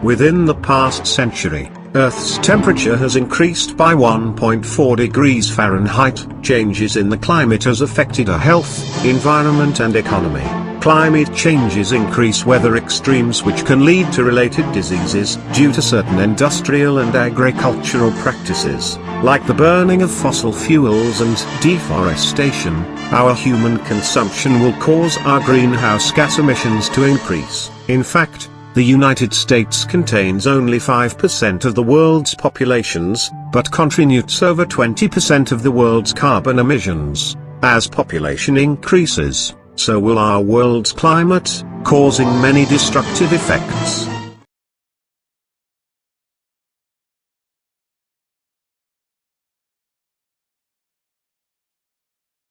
Within the past century, Earth's temperature has increased by 1.4 degrees Fahrenheit. Changes in the climate has affected our health, environment and economy. Climate changes increase weather extremes which can lead to related diseases due to certain industrial and agricultural practices, like the burning of fossil fuels and deforestation. Our human consumption will cause our greenhouse gas emissions to increase. In fact, the United States contains only 5% of the world's populations, but contributes over 20% of the world's carbon emissions. As population increases, so will our world's climate, causing many destructive effects.